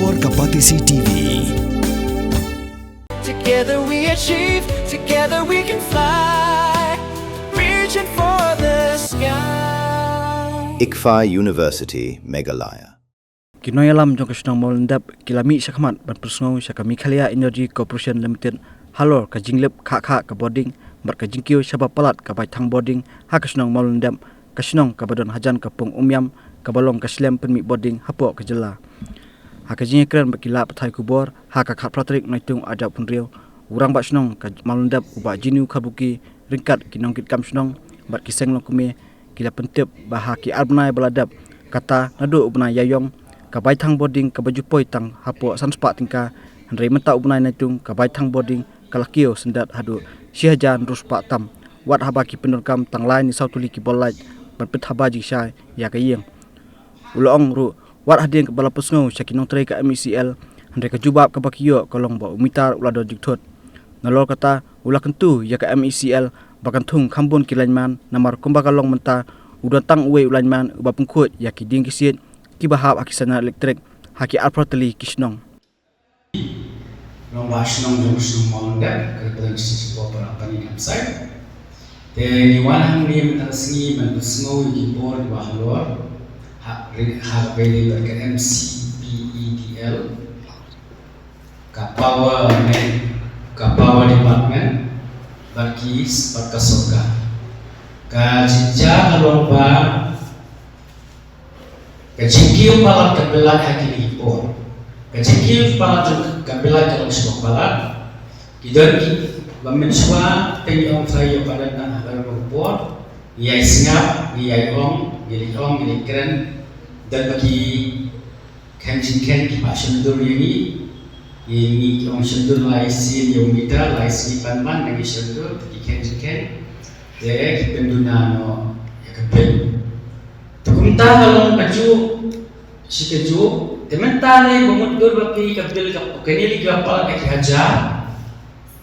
Kibor Kapatisi TV. Together we achieve, together we can fly, reaching for the sky. ICFA University, Meghalaya. Kinoy alam jong kasnong molendap kilami sakmat ban persngau sakami Khalia Energy Corporation Limited halor ka jinglep kha ka boarding bar ka jingkio sabab palat ka bai thang boarding ha kasnong molendap kasnong ka badon hajan ka pung umyam ka balong ka slem penmi boarding hapo ka jela ha ka jingkran bakila pathai kubor ha ka khat pratrik naitung adap punriu urang ba snong ka molendap uba jinu khabuki ringkat kinong kit kam snong bar kiseng lokumi kila pentep bah ki arbnai baladap kata nadu ubna yayong kabai thang boarding kabaju poi tang hapo sanspa tingka handrei menta ubnai naitung kabai thang boarding kalakio sendat hadu sihajan ruspa tam wat habaki penurkam tang lain ni sautuli ki bolait berpet habaji syai ya kayeng ulong ru wat hadien ke bala pusngau syakinong trai ka MECL handrei ka jubab ka bakio kolong ba umitar ulado jikthot nalor kata ula kentu ya ka MECL bakan thung khambon kilainman namar kumbakalong menta udan tang uwe ulainman uba pungkhut ya ki ding kisit kibahap akisana elektrik haki alproteli kisnong Long wasnong jungsung molda kebetulan sisi popera pani website te niwan hang ni mentasngi mentusngo gibor bahlor hak beli berke MCPEDL ka power department bagi sepat kasoga ka jinja kalomba kecikil palat kebelah hakili por kecikil palat kebelah kalau sebuah palat kita memensua penyong saya pada tanah baru por iai singap iai ong ili keren dan bagi kenjingken ki pak sendur ini ong sendur laisin yang mita laisin panpan lagi sendur bagi kenjingken de penduna no ya kebel kumta kalong kaju si kaju tementane bumudur baki kabil ka kanili gapal ka haja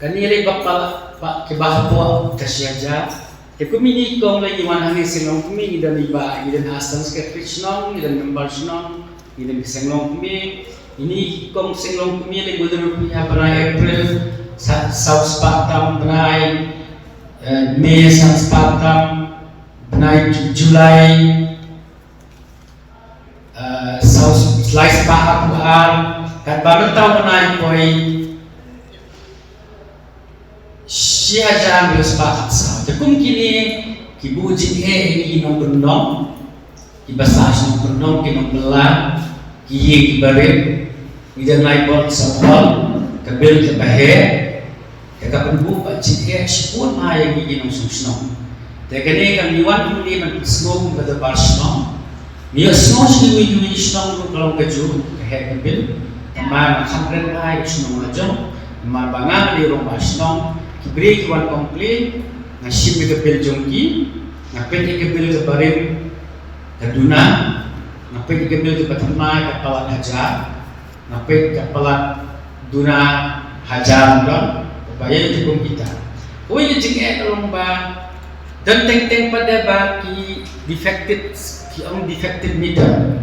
kanili bapal pak ke bahpo ka siaja te kumini kong lagi wanang sinong kumi dan iba idan astan ke krishnong idan nambal snong idan senglong kumi ini kong senglong kumi le budur punya pada April South Spatam benai Mei South Spatam benai Julai slice pahak buar kan baru tahu naik koi siaja bios pahak sa tekum kini kibujin ini inong bernong kibasas nong bernong kinong belan kiye kibarim idan naik bot sapol kabil kebahe kakapenbu bajin sipun ayang inong susnong tekene kang iwan ini mengesngong pada barsnong Dia semua sini wujud Islam kalau keju keher kebil, teman kamren ay Islam aja, teman bangang di rumah Islam, kibri kiwan komplain, nasib kebil jongki, ngapet kebil kebarim keduna, ngapet kebil kebatemai kepala hajar, ngapet kepala duna hajar dan upaya itu kita. Oh ini jengek kalau dan teng pada bagi defective meter.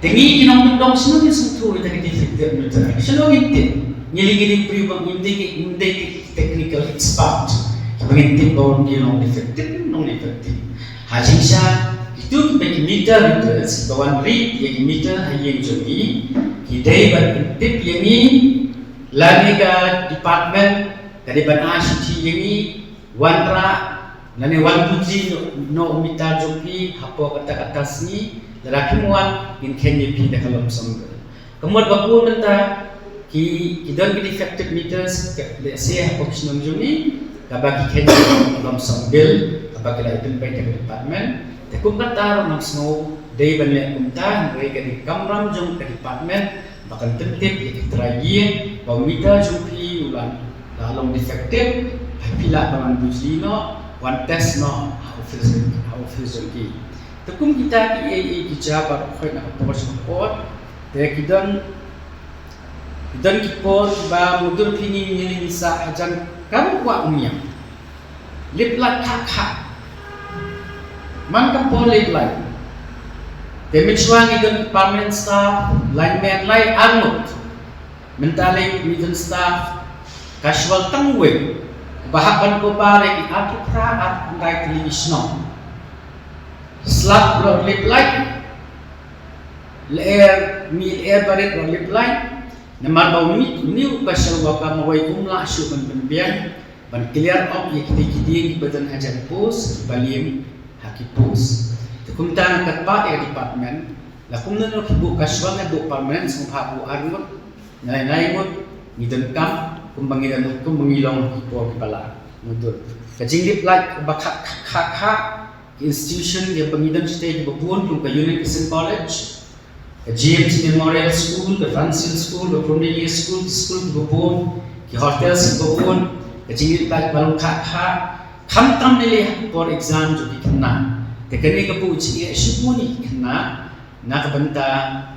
Tengi kinong tong sunod sentuh ita defective meter. Sunod ite. Ngiling pribang hindi technical expert. Pagintip bawon kinong defective nong effective. Hajing siya itu bagi meter meters bawan read yang meter hayeng jogi. Hidai berintip yang ini lagi ke department dari ban ICT yang ini wanra nani wan puji no umita joki hapo kata sini lalaki muan in Kenya pi da kalom songga kemudian bapu menta ki don ki defective meters le se hapo kisnom juni kabaki Kenya kalom songgel kabaki la itu pai department te kum kata nang snow dei banle kumta ngai ka di kamram jong ka department bakal tentip ya tragie ba mita joki ulan lalong defective pila paman bujino one test no how feels okay. Tekum kita ki kijabar khoi na power support te kidan kipor ba mudur pini ni sa ajan kamu wa umya lip lat kha man kam pol lip lat Demonstrang idon permanent staff, lineman lai angut, mentalai idon staff, casual tangwe, bahapan ko pare atu pra at right television. Slap road lip light, air barit road lip light, namar bau new casual waka mawai kumla asu ban clear up yakiti badan ajan pos balim haki pos. Kumtang katpa department la kumna no kibu kaswang na do permanent sung habu arngot nai ngot ngidon kam kumbangidan kumbangilong ipo kipala mudur kajing lip like bakha kha institution yang pengidan stage babun tung ka Unification College ka GMT Memorial School ka Francis School ka Cornelius School babun ki hotels babun kajing lip like balong kha kham tam nile for exam jo dikna tekani ka po uchi shipuni kana nakabanta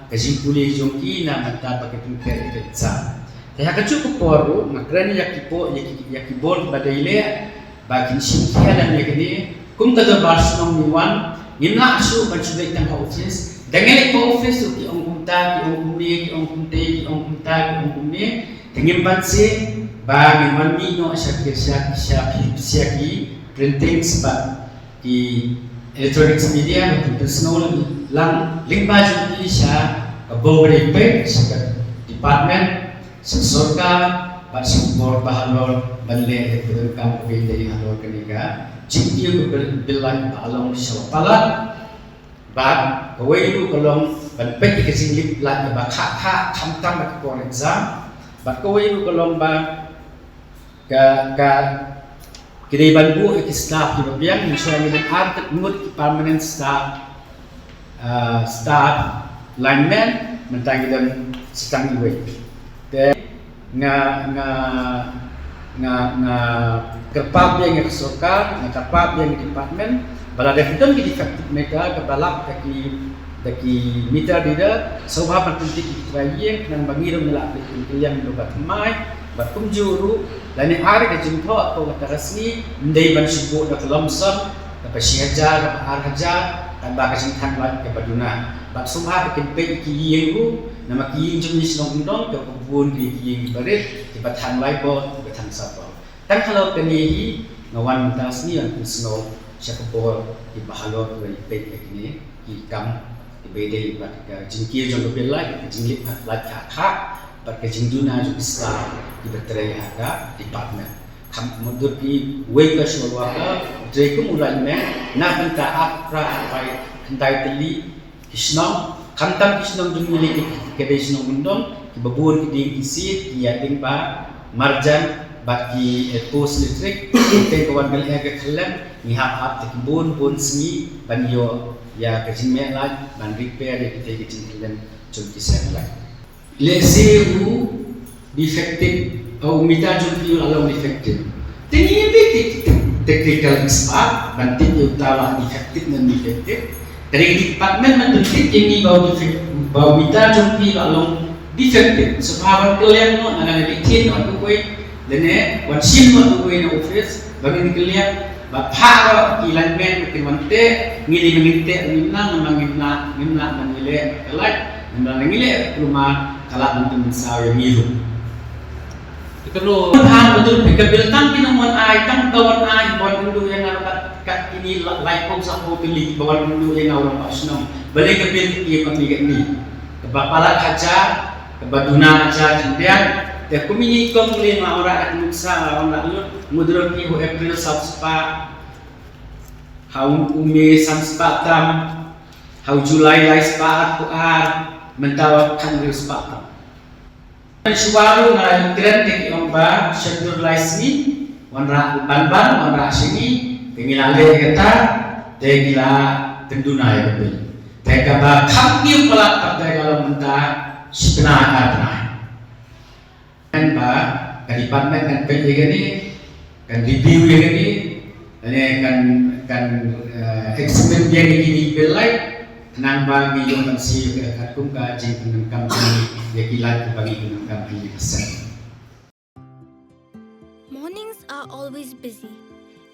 kajing puli jongki na mata pakitun per exam kaya kacu poro makrani yakibol badaile bakin simkia dan yakini kum taga barsunong niwan nimna asu bansulay tang office dangeli ko office ki ong kumta ki ong kumni ki ong kumte ki ong kumta ki ong kumni tengim banse ba ngiman mino siya ki printing sebab ki electronics media personal lang lingba judi siya bawri pe sa department sa sorka pat support bahalor balle pedul kam pili halor kaniga jingtiyo bilang along siya palat ba kawai lu kalong ban pe kasing lip la ba kha tham for exam ba kawai lu kalong ba ka kini banbu staff di bagian misalnya dengan artet ngut permanent staff lineman mentang dan setang iwe nga kerpap yang kesoka nga kerpap yang department bala defiton ki defective mereka kebalap daki mitra dida sobha penting kitrai nang bangirom nila yang dobat mai batum juru lani ari ke jumpo atau kata resmi ndai ban subuh dak lamsam dapat sihajar arhajar tanpa kasing tanwa ke baduna bat sumha ke pe ki yengu nama ki jumni sinong undong ke kubun ki yeng barit ke tanwa bo ke tan sapa tan kalau keni ngawan tasni yang snow syakapor di bahalot we pe kini ki kam di bede bat ke jingki jong belai ke jinglip lat kha berkejing duna juga staff di berterai harga department. Kam mundur di wake showaka, jadi mulai na benta apra apa kentai teli kisnong, kantam kisnong dumili kedai kisnong undong, kibabun kedai isi, kiating ba marjan baki post listrik, kawan bel ega kelam, ngihap tekibun bun seni banyo ya kejing melaj ban repair ya kita kejing kelam contoh saya leseru defective atau mita jumpi alam defective. Tinggi technical expert banting utama defective dan defective. Dari department menunjuk ini bau mita jumpi alam defective. Sebab kalian no anak bikin no kue, dene wansin no kue no office bagi kalian bapa kilan men mungkin wante ngili menginte ngimna mengile kelak ngile rumah kalak untuk mensawi miru. Kalau hal betul pikabiltan pinamuan ay tang kawan ay bawan undu yang arapat kat ini like kong sa pilih bawan undu yang orang pasno balik kebil iya pamigat ni kebapalat kaca kebaduna kaca kemudian te kumini kong lima orang at muksa orang lalu mudro ki ho April sabspa haun umi samspa tam hau Julai lai spa ku mentawak kan rispa. Suwaru na kren teki omba syadur laisni wanra banban wanra sini pengilale kata tegila tenduna ya betul. Tega ba kami pelak pada kalau menta sebenarnya. Dan ba department kan PJ ini kan review ini kan eksperimen yang ini belai nang bagi yung si kung kajing penengkam ini yakilat bagi penengkam ini pesan. Mornings are always busy,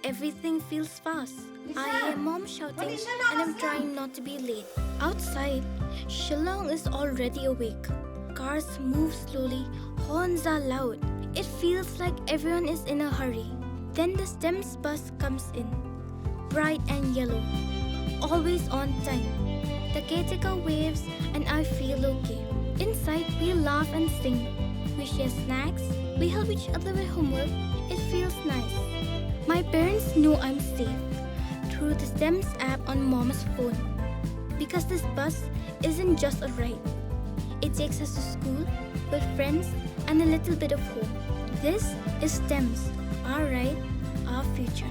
everything feels fast. I hear mom shouting and I'm trying not to be late. Outside, Shillong is already awake. Cars move slowly, horns are loud. It feels like everyone is in a hurry. Then the STEMS bus comes in, bright and yellow, always on time. The caretaker waves and I feel okay. Inside, we laugh and sing. We share snacks, we help each other with homework. It feels nice. My parents know I'm safe through the STEMS app on mom's phone. Because this bus isn't just a ride. It takes us to school, with friends, and a little bit of home. This is STEMS, our ride, our future.